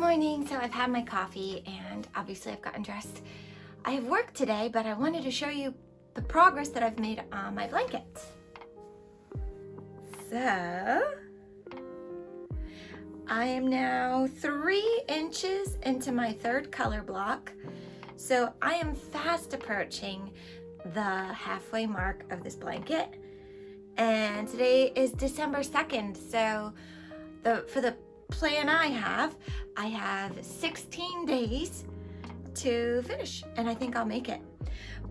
morning. So I've had my coffee and obviously I've gotten dressed. I have work today, but I wanted to show you the progress that I've made on my blankets. So I am now 3 inches into my third color block. So I am fast approaching the halfway mark of this blanket. And today is December 2nd. So for the plan I have 16 days to finish, and I think I'll make it.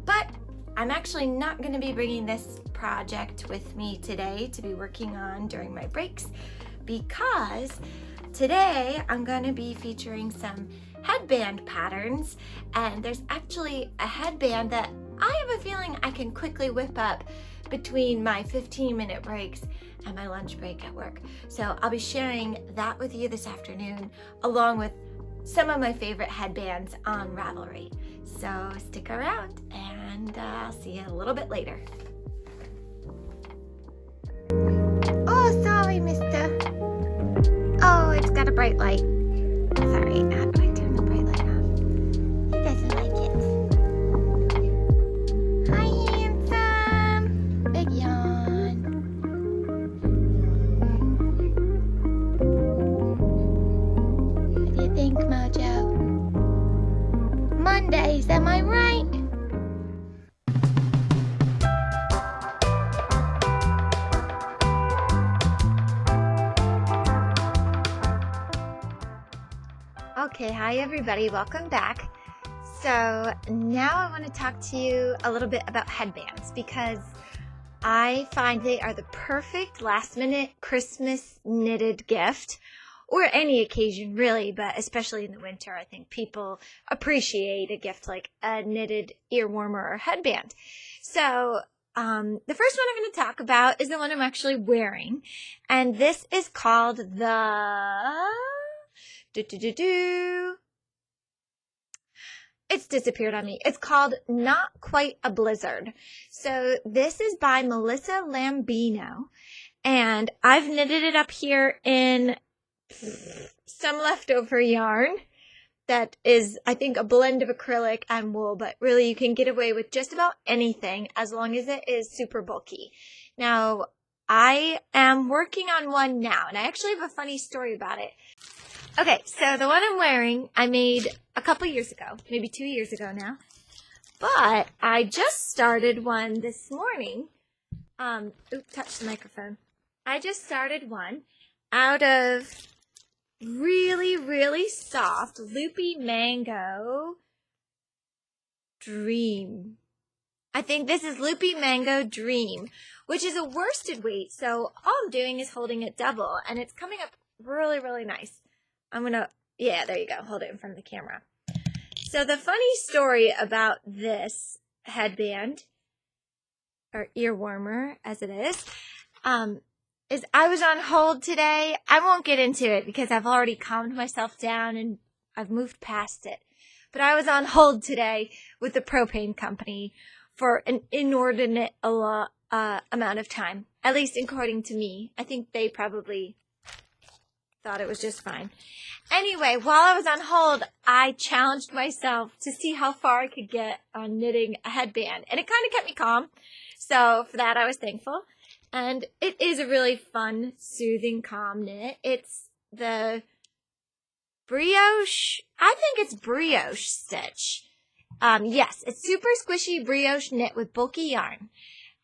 But I'm actually not going to be bringing this project with me today to be working on during my breaks, because today I'm going to be featuring some headband patterns, and there's actually a headband that I have a feeling I can quickly whip up between my 15-minute breaks and my lunch break at work. So I'll be sharing that with you this afternoon, along with some of my favorite headbands on Ravelry. So stick around and I'll see you a little bit later. Oh, sorry, mister. Oh, it's got a bright light. Sorry, how do I turn the bright light off? He doesn't like it. Hi, handsome. Big yawn. What do you think, Mojo? Mondays, am I right? Okay, hi everybody, welcome back. So now I want to talk to you a little bit about headbands, because I find they are the perfect last minute Christmas knitted gift, or any occasion really, but especially in the winter. I think people appreciate a gift like a knitted ear warmer or headband. So the first one I'm going to talk about is the one I'm actually wearing, and this is called the It's disappeared on me. It's called Not Quite a Blizzard. So this is by Melissa Lambino, and I've knitted it up here in some leftover yarn that is, I think, a blend of acrylic and wool, but really you can get away with just about anything as long as it is super bulky. Now, I am working on one now, and I actually have a funny story about it. Okay, so the one I'm wearing, I made a couple years ago, maybe 2 years ago now, but I just started one this morning. Touch the microphone. I just started one out of really, really soft Loopy Mango Dream. I think this is Loopy Mango Dream, which is a worsted weight, so all I'm doing is holding it double, and it's coming up really, really nice. Yeah, there you go. Hold it in front of the camera. So the funny story about this headband, or ear warmer as it is I was on hold today. I won't get into it because I've already calmed myself down and I've moved past it. But I was on hold today with the propane company for an inordinate amount of time, at least according to me. I think they probably thought it was just fine. Anyway, while I was on hold, I challenged myself to see how far I could get on knitting a headband, and it kind of kept me calm. So for that, I was thankful. And it is a really fun, soothing, calm knit. It's the brioche, I think it's brioche stitch. Yes, it's super squishy brioche knit with bulky yarn.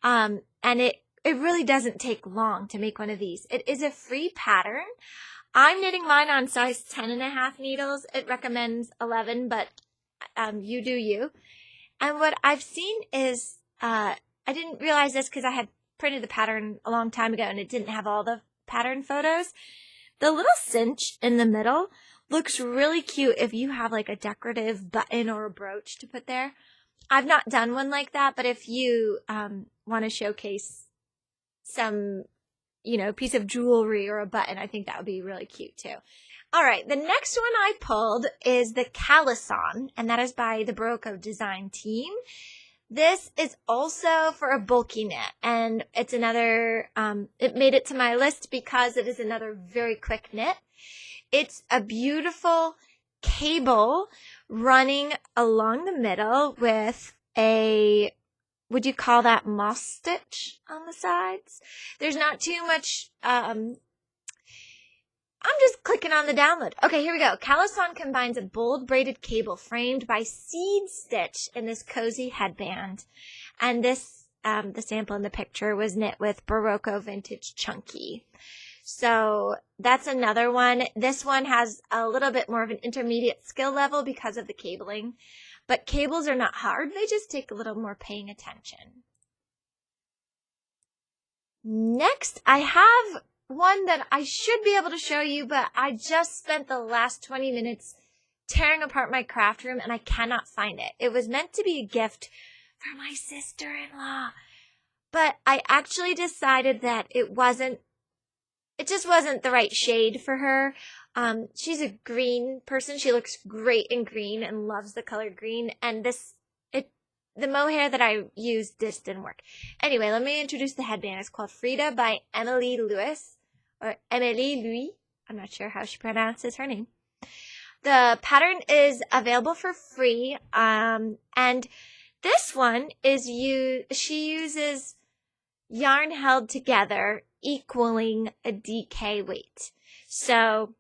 And it really doesn't take long to make one of these. It is a free pattern. I'm knitting mine on size 10.5 needles. It recommends 11, but you do you. And what I've seen is, I didn't realize this because I had printed the pattern a long time ago and it didn't have all the pattern photos. The little cinch in the middle looks really cute if you have like a decorative button or a brooch to put there. I've not done one like that, but if you want to showcase some piece of jewelry or a button, I think that would be really cute too. All right, the next one I pulled is the Calisson, and that is by the Barocco Design team. This is also for a bulky knit, and it's another, it made it to my list because it is another very quick knit. It's a beautiful cable running along the middle with a, would you call that moss stitch on the sides? There's not too much, I'm just clicking on the download. Okay, here we go. Calisson combines a bold braided cable framed by seed stitch in this cozy headband. And this, the sample in the picture was knit with Barocco Vintage Chunky. So that's another one. This one has a little bit more of an intermediate skill level because of the cabling. But cables are not hard. They just take a little more paying attention. Next, I have one that I should be able to show you, but I just spent the last 20 minutes tearing apart my craft room and I cannot find it. It was meant to be a gift for my sister-in-law, but I actually decided that it just wasn't the right shade for her. She's a green person. She looks great in green and loves the color green, and the mohair that I used just didn't work. Anyway, let me introduce the headband. It's called Frida by Emily Louis, or Emily Louis. I'm not sure how she pronounces her name. The pattern is available for free, and this one is she uses yarn held together equaling a DK weight. So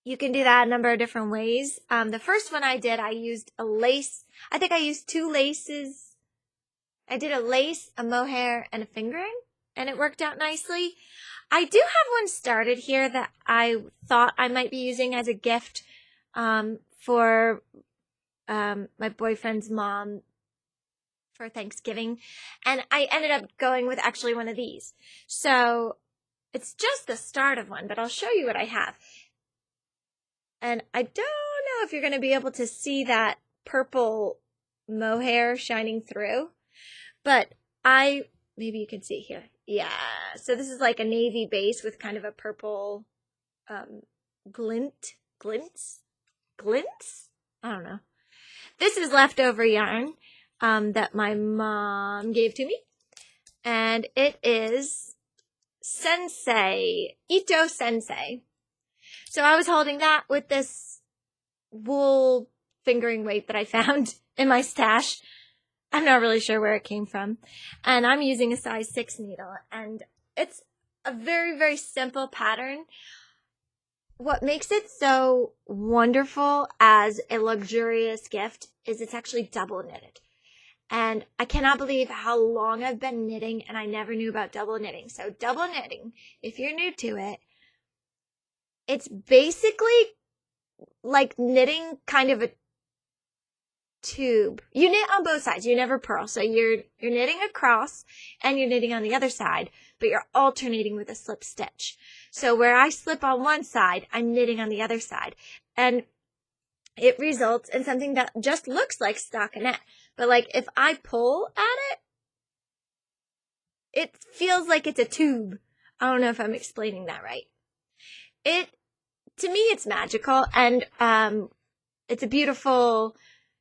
you can do that a number of different ways. The first one I did, I used a lace. I think I used 2 laces. I did a lace, a mohair, and a fingering, and it worked out nicely. I do have one started here that I thought I might be using as a gift for my boyfriend's mom for Thanksgiving, and I ended up going with actually one of these. So it's just the start of one, but I'll show you what I have. And I don't know if you're going to be able to see that purple mohair shining through, but maybe you can see here. Yeah, so this is like a navy base with kind of a purple glints? I don't know. This is leftover yarn that my mom gave to me, and it is Ito Sensei. So I was holding that with this wool fingering weight that I found in my stash. I'm not really sure where it came from. And I'm using a size 6 needle, and it's a very, very simple pattern. What makes it so wonderful as a luxurious gift is it's actually double knitted. And I cannot believe how long I've been knitting and I never knew about double knitting. So double knitting, if you're new to it, it's basically like knitting kind of a tube. You knit on both sides. You never purl. So you're knitting across and you're knitting on the other side, but you're alternating with a slip stitch. So where I slip on one side, I'm knitting on the other side. And it results in something that just looks like stockinette. But like if I pull at it feels like it's a tube. I don't know if I'm explaining that right. To me, it's magical, and it's a beautiful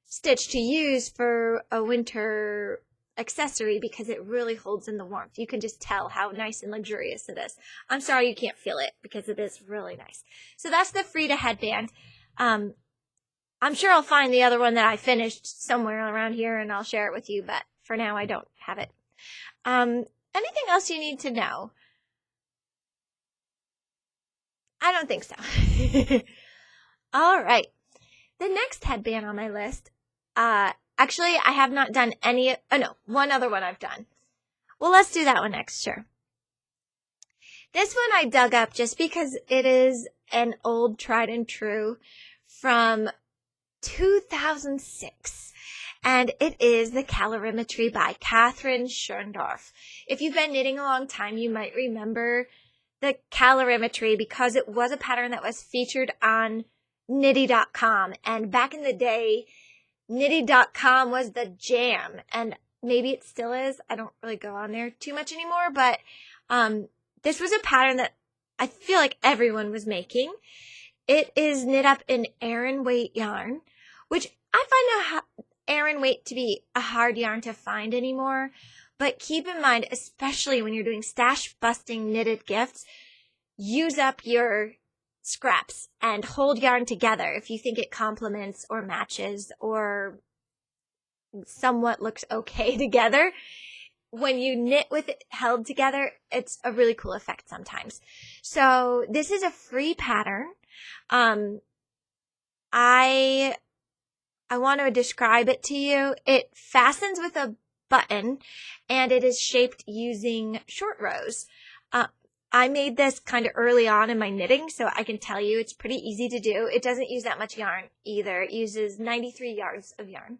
stitch to use for a winter accessory because it really holds in the warmth. You can just tell how nice and luxurious it is. I'm sorry you can't feel it because it is really nice. So that's the Frida headband. I'm sure I'll find the other one that I finished somewhere around here and I'll share it with you, but for now I don't have it. Anything else you need to know? I don't think so. All right. The next headband on my list, actually, I have not done any, one other one I've done. Well, let's do that one next, sure. This one I dug up just because it is an old tried and true from 2006. And it is the Calorimetry by Catherine Schorndorf. If you've been knitting a long time, you might remember the Calorimetry because it was a pattern that was featured on Knitty.com. And back in the day, Knitty.com was the jam. And maybe it still is. I don't really go on there too much anymore. But this was a pattern that I feel like everyone was making. It is knit up in Aran weight yarn, which I find Aran weight to be a hard yarn to find anymore. But keep in mind, especially when you're doing stash busting knitted gifts, use up your scraps and hold yarn together if you think it complements or matches or somewhat looks okay together. When you knit with it held together, it's a really cool effect sometimes. So this is a free pattern. I want to describe it to you. It fastens with a button and it is shaped using short rows. I made this kind of early on in my knitting, so I can tell you it's pretty easy to do. It doesn't use that much yarn either. It uses 93 yards of yarn.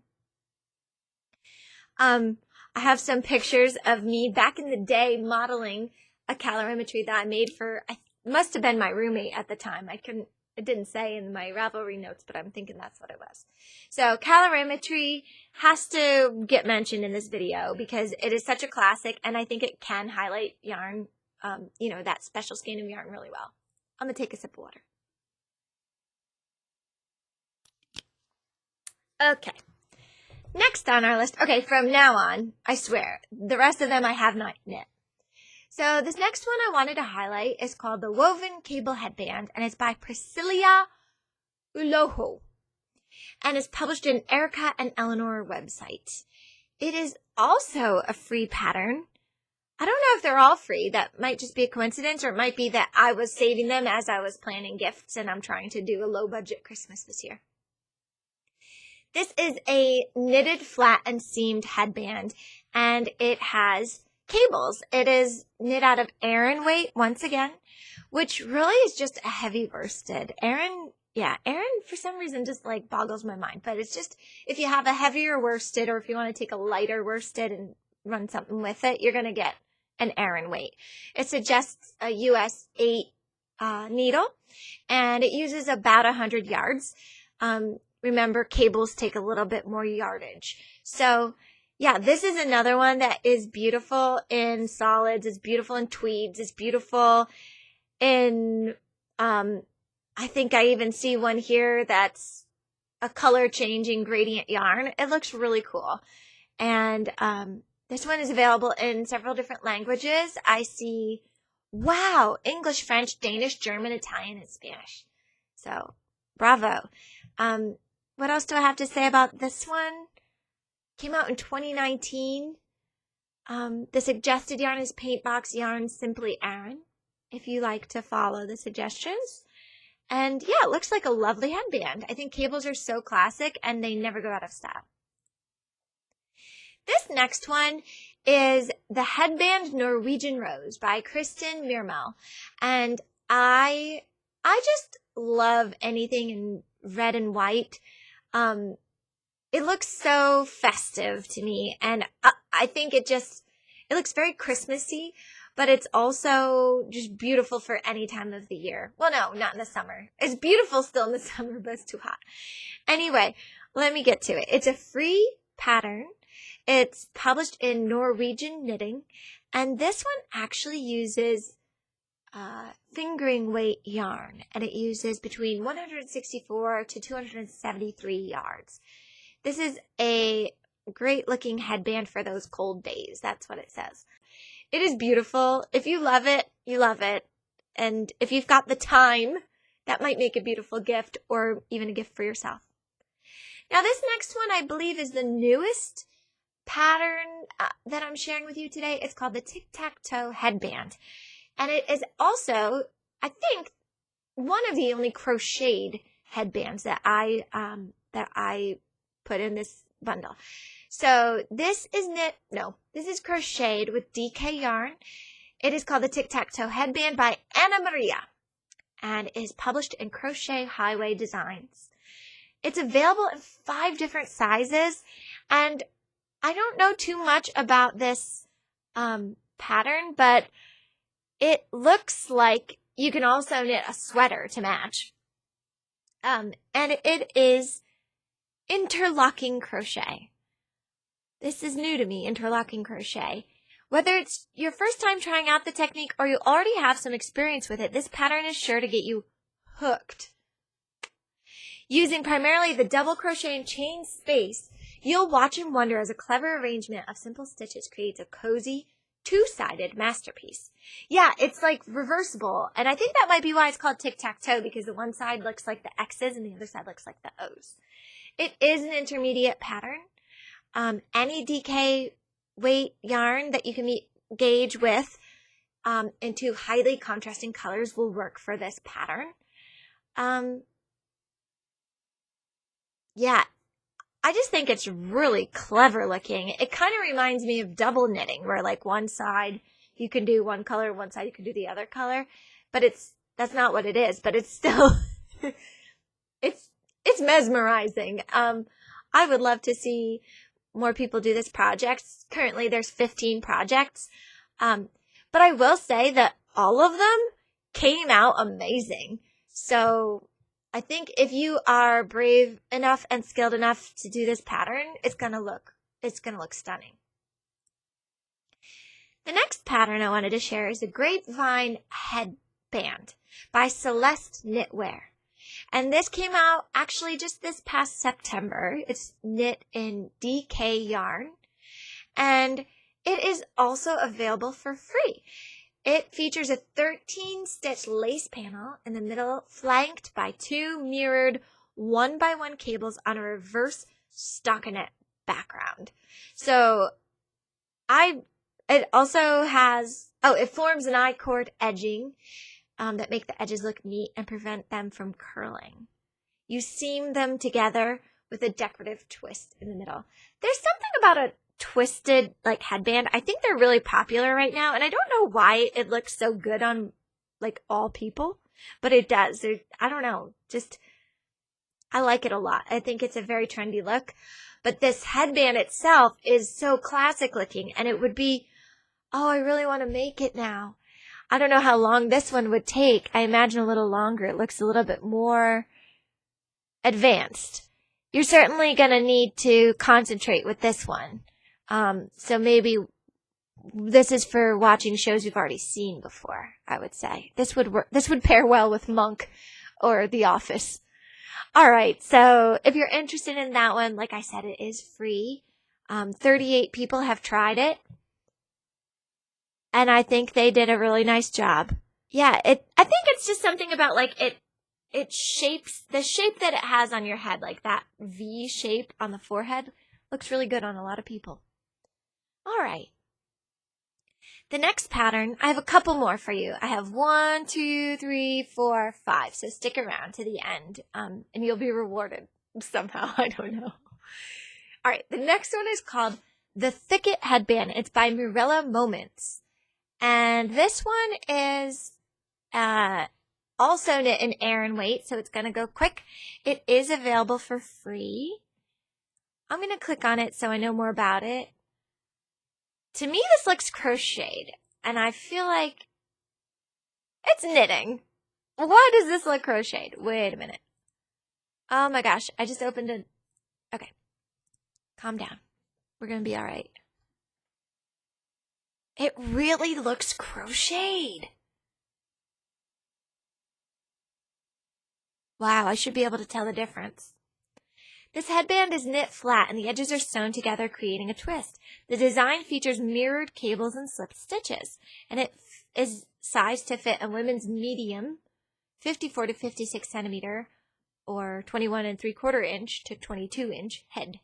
I have some pictures of me back in the day modeling a calorimetry that I made for, I must have been my roommate at the time. It didn't say in my Ravelry notes, but I'm thinking that's what it was. So calorimetry has to get mentioned in this video because it is such a classic and I think it can highlight yarn, that special skein of yarn really well. I'm going to take a sip of water. Okay. Next on our list, okay, from now on, I swear, the rest of them I have not knit. So this next one I wanted to highlight is called the Woven Cable Headband, and it's by Priscilla Uloho, and it's published in Erica and Eleanor website. It is also a free pattern. I don't know if they're all free. That might just be a coincidence, or it might be that I was saving them as I was planning gifts, and I'm trying to do a low-budget Christmas this year. This is a knitted flat and seamed headband, and it has cables. It is knit out of Aran weight once again, which really is just a heavy worsted. Aran for some reason just like boggles my mind, but it's just, if you have a heavier worsted or if you want to take a lighter worsted and run something with it, you're going to get an Aran weight. It suggests a US 8 needle, and it uses about 100 yards. Remember, cables take a little bit more yardage. So, yeah, this is another one that is beautiful in solids. It's beautiful in tweeds. It's beautiful in, I think I even see one here that's a color changing gradient yarn. It looks really cool. And this one is available in several different languages. I see, wow, English, French, Danish, German, Italian, and Spanish. So, bravo. What else do I have to say about this one? Came out in 2019. The suggested yarn is Paintbox Yarn Simply Aran, if you like to follow the suggestions. And yeah, it looks like a lovely headband. I think cables are so classic and they never go out of style. This next one is the Headband Norwegian Rose by Kristen Mirmel. And I just love anything in red and white. It looks so festive to me, and I think it looks very Christmassy, but it's also just beautiful for any time of the year. Well, no, not in the summer. It's beautiful still in the summer, but it's too hot. Anyway, let me get to it. It's a free pattern. It's published in Norwegian Knitting, and this one actually uses fingering weight yarn, and it uses between 164 to 273 yards. This is a great looking headband for those cold days. That's what it says. It is beautiful. If you love it, you love it. And if you've got the time, that might make a beautiful gift or even a gift for yourself. Now this next one I believe is the newest pattern that I'm sharing with you today. It's called the Tic-Tac-Toe Headband. And it is also, I think, one of the only crocheted headbands that I put in this bundle. So this is crocheted with DK yarn. It is called the Tic-Tac-Toe Headband by Anna Maria, and it is published in Crochet Highway Designs. It's available in 5 different sizes, and I don't know too much about this pattern, but it looks like you can also knit a sweater to match. And it is interlocking crochet. This is new to me, interlocking crochet. Whether it's your first time trying out the technique or you already have some experience with it, this pattern is sure to get you hooked. Using primarily the double crochet and chain space, you'll watch and wonder as a clever arrangement of simple stitches creates a cozy, two-sided masterpiece. Yeah, it's like reversible. And I think that might be why it's called tic-tac-toe, because the one side looks like the X's and the other side looks like the O's. It is an intermediate pattern. Any DK weight yarn that you can gauge with into highly contrasting colors will work for this pattern. Yeah, I just think it's really clever looking. It kind of reminds me of double knitting, where like one side you can do one color, one side you can do the other color, but that's not what it is, but it's still, it's mesmerizing. I would love to see more people do this project. Currently there's 15 projects. But I will say that all of them came out amazing. So I think if you are brave enough and skilled enough to do this pattern, it's going to look stunning. The next pattern I wanted to share is a grapevine headband by Celeste Knitwear. And this came out actually just this past September. It's knit in DK yarn. And it is also available for free. It features a 13-stitch lace panel in the middle, flanked by 2 mirrored 1x1 cables on a reverse stockinette background. So it also has, it forms an I-cord edging that make the edges look neat and prevent them from curling. You seam them together with a decorative twist in the middle. There's something about a twisted like headband. I think they're really popular right now, and I don't know why it looks so good on like all people, but it does. I don't know, just I like it a lot. I think it's a very trendy look, but this headband itself is so classic looking, and it would be, I really want to make it now. I don't know how long this one would take. I imagine a little longer. It looks a little bit more advanced. You're certainly going to need to concentrate with this one. So maybe this is for watching shows you've already seen before, I would say. This would work. This would pair well with Monk or The Office. All right. So if you're interested in that one, like I said, it is free. 38 people have tried it. And I think they did a really nice job. Yeah, I think it's just something about like it shapes, the shape that it has on your head, like that V shape on the forehead, looks really good on a lot of people. All right. The next pattern, I have a couple more for you. I have 1, 2, 3, 4, 5. So stick around to the end, and you'll be rewarded somehow. I don't know. All right. The next one is called The Thicket Headband. It's by Mirella Moments. And this one is also knit in Aran weight, so it's going to go quick. It is available for free. I'm going to click on it so I know more about it. To me, this looks crocheted, and I feel like it's knitting. Why does this look crocheted? Wait a minute. Oh my gosh, I just opened it. Okay, calm down. We're going to be all right. It really looks crocheted. Wow, I should be able to tell the difference. This headband is knit flat and the edges are sewn together, creating a twist. The design features mirrored cables and slipped stitches, and it is sized to fit a women's medium, 54 to 56 centimeter, or 21 3/4 inch to 22 inch head.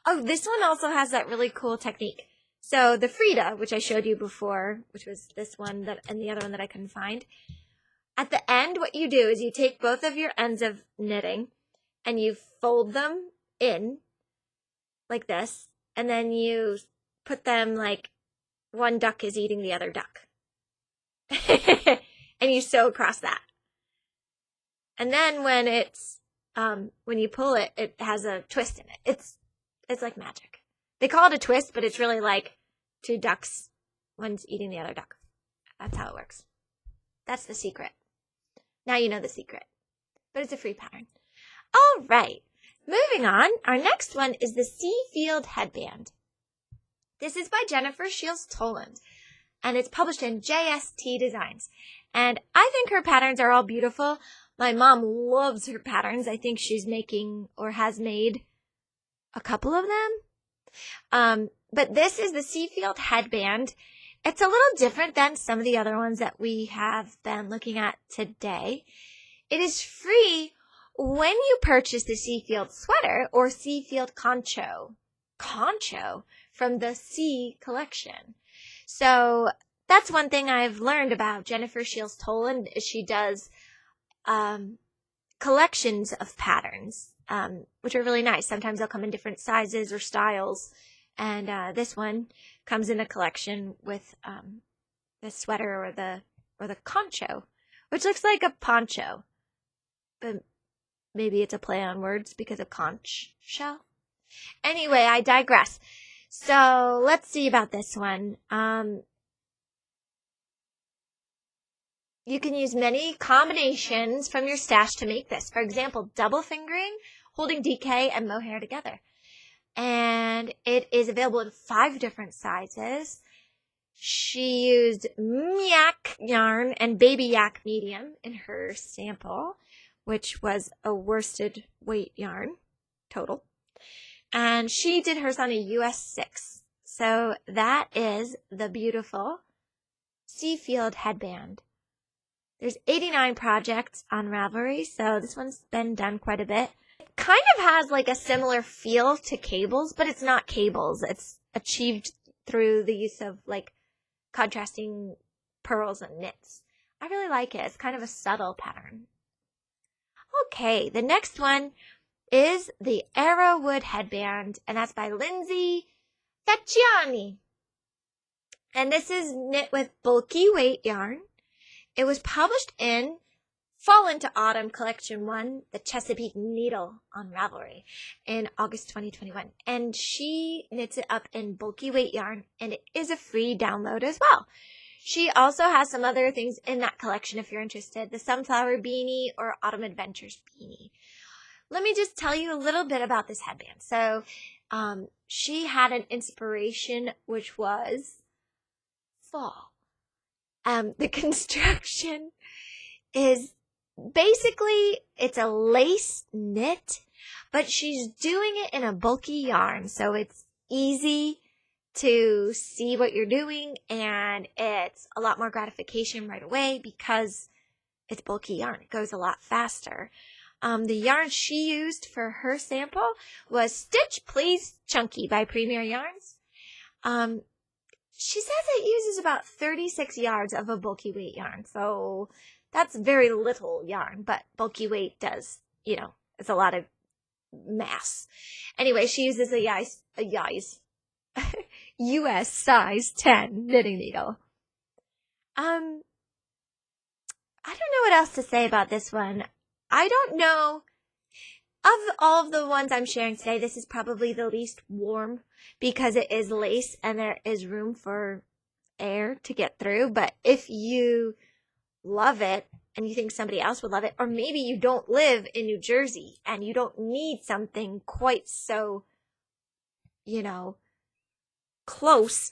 Oh, this one also has that really cool technique. So the Frida, which I showed you before, which was this one and the other one that I couldn't find, at the end, what you do is you take both of your ends of knitting and you fold them in like this, and then you put them like one duck is eating the other duck. And you sew across that. And then when it's, when you pull it, it has a twist in it. It's like magic. They call it a twist, but it's really like 2 ducks, one's eating the other duck. That's how it works. That's the secret. Now you know the secret. But it's a free pattern. All right. Moving on, our next one is the Seafield Headband. This is by Jennifer Shields Toland, and it's published in JST Designs. And I think her patterns are all beautiful. My mom loves her patterns. I think she's making or has made a couple of them. But this is the Seafield headband. It's a little different than some of the other ones that we have been looking at today. It is free when you purchase the Seafield sweater or Seafield concho from the Sea collection. So that's one thing I've learned about Jennifer Shields Toland is she does collections of patterns, which are really nice. Sometimes they'll come in different sizes or styles. And this one comes in a collection with the sweater or the concho, which looks like a poncho, but maybe it's a play on words because of conch shell. Anyway, I digress. So let's see about this one. You can use many combinations from your stash to make this. For example, double fingering, holding DK and mohair together. And it is available in 5 different sizes. She used yak yarn and baby yak medium in her sample, which was a worsted weight yarn total. And she did hers on a US 6. So that is the beautiful Seafield headband. There's 89 projects on Ravelry, so this one's been done quite a bit. Kind of has like a similar feel to cables, but it's not cables. It's achieved through the use of like contrasting pearls and knits. I really like it. It's kind of a subtle pattern. Okay, the next one is the Arrowwood headband, and that's by Lindsay Facciani. And this is knit with bulky weight yarn. It was published in Fall into Autumn Collection 1, the Chesapeake Needle on Ravelry in August 2021. And she knits it up in bulky weight yarn, and it is a free download as well. She also has some other things in that collection if you're interested. The Sunflower Beanie or Autumn Adventures Beanie. Let me just tell you a little bit about this headband. So she had an inspiration, which was fall. The construction is basically, it's a lace knit, but she's doing it in a bulky yarn. So it's easy to see what you're doing, and it's a lot more gratification right away because it's bulky yarn. It goes a lot faster. The yarn she used for her sample was Stitch Please Chunky by Premier Yarns. She says it uses about 36 yards of a bulky weight yarn, so that's very little yarn, but bulky weight does, it's a lot of mass. Anyway, she uses a US size 10 knitting needle. I don't know what else to say about this one. I don't know. Of all of the ones I'm sharing today, this is probably the least warm because it is lace and there is room for air to get through. But if you love it and you think somebody else would love it, or maybe you don't live in New Jersey and you don't need something quite so, close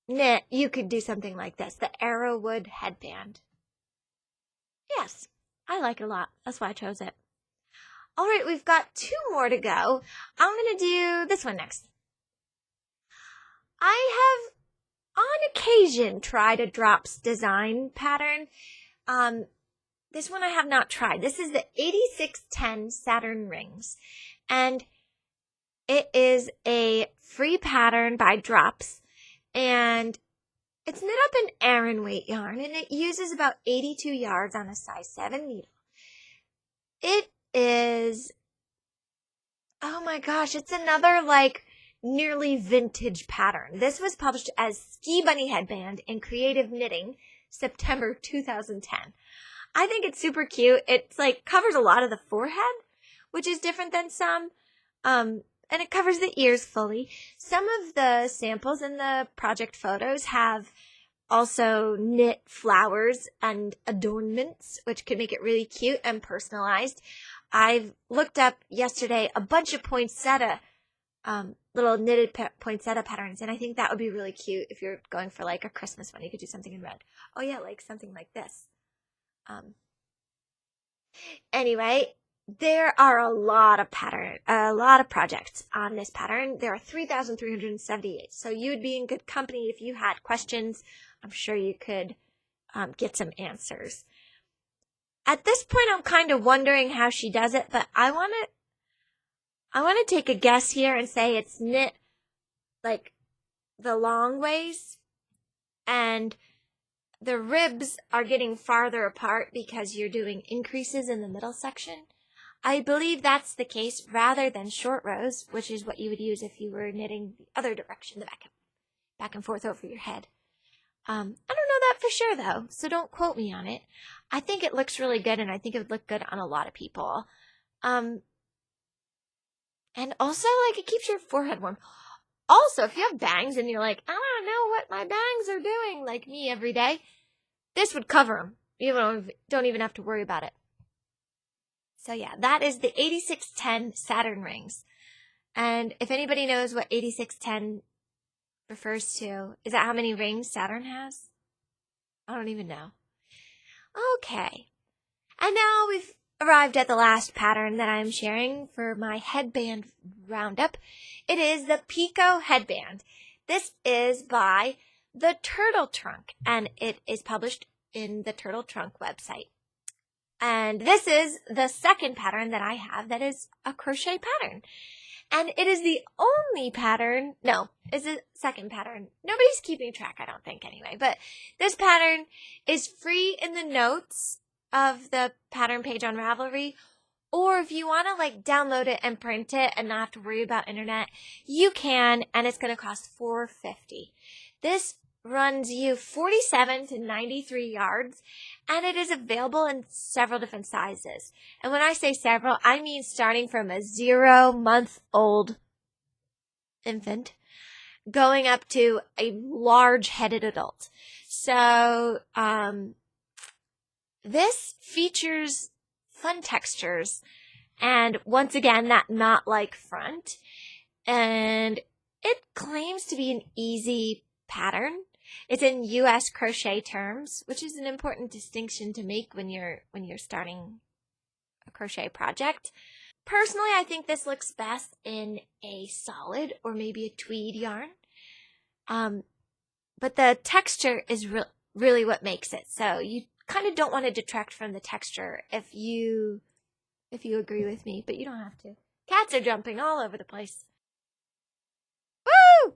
knit, you could do something like this, the Arrowwood headband. Yes, I like it a lot. That's why I chose it. All right, we've got 2 more to go. I'm going to do this one next. I have, on occasion, tried a drops design pattern. This one I have not tried. This is the 8610 Saturn Rings. And it is a free pattern by Drops. And it's knit up in Aran weight yarn. And it uses about 82 yards on a size 7 needle. It is, oh my gosh, it's another nearly vintage pattern. This was published as Ski Bunny Headband in Creative Knitting, September 2010. I think it's super cute. It's covers a lot of the forehead, which is different than some, and it covers the ears fully. Some of the samples in the project photos have also knit flowers and adornments, which can make it really cute and personalized. I've looked up yesterday a bunch of poinsettia, little knitted poinsettia patterns, and I think that would be really cute if you're going for a Christmas one. You could do something in red. Oh yeah, something like this. Anyway, There are a lot of projects on this pattern. There are 3,378. So you would be in good company if you had questions. I'm sure you could get some answers. At this point, I'm kind of wondering how she does it, but I want to take a guess here and say it's knit like the long ways, and the ribs are getting farther apart because you're doing increases in the middle section. I believe that's the case rather than short rows, which is what you would use if you were knitting the other direction, the back and forth over your head. I don't know that for sure though, so don't quote me on it. I think it looks really good, and I think it would look good on a lot of people. And also, like, it keeps your forehead warm. Also, if you have bangs and you're like, I don't know what my bangs are doing, like me every day, this would cover them. You don't even have to worry about it. So yeah, that is the 8610 Saturn rings. And if anybody knows what 8610 refers to, is that how many rings Saturn has? I don't even know. Okay. And now we've arrived at the last pattern that I'm sharing for my headband roundup. It is the Pico headband. This is by the Turtle Trunk, and it is published in the Turtle Trunk website. And this is the second pattern that I have that is a crochet pattern. And it is the only pattern, no, it's the second pattern. Nobody's keeping track, I don't think, anyway. But this pattern is free in the notes of the pattern page on Ravelry. Or if you want to, like, download it and print it and not have to worry about internet, you can, and it's going to cost $4.50. This runs you 47 to 93 yards, and it is available in several different sizes. And when I say several, I mean starting from a 0-month-old infant going up to a large-headed adult. So this features fun textures, and once again, that knot-like front, and it claims to be an easy pattern. It's in U.S. crochet terms, which is an important distinction to make when you're starting a crochet project. Personally, I think this looks best in a solid or maybe a tweed yarn. But the texture is really what makes it. So you kind of don't want to detract from the texture if you agree with me, but you don't have to. Cats are jumping all over the place. Woo!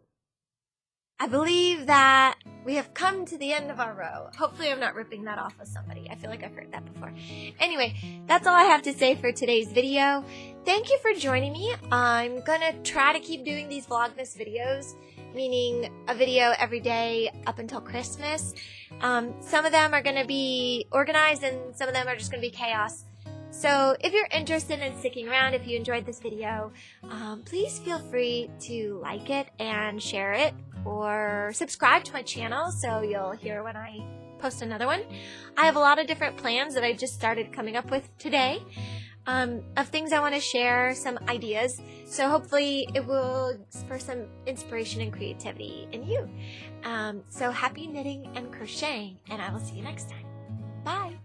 I believe that we have come to the end of our row. Hopefully I'm not ripping that off of somebody. I feel like I've heard that before. Anyway, that's all I have to say for today's video. Thank you for joining me. I'm gonna try to keep doing these Vlogmas videos, meaning a video every day up until Christmas. Some of them are gonna be organized and some of them are just gonna be chaos. So if you're interested in sticking around, if you enjoyed this video, please feel free to like it and share it, or subscribe to my channel so you'll hear when I post another one. I have a lot of different plans that I just started coming up with today, of things I want to share, some ideas. So hopefully it will spur some inspiration and creativity in you. So happy knitting and crocheting, and I will see you next time. Bye!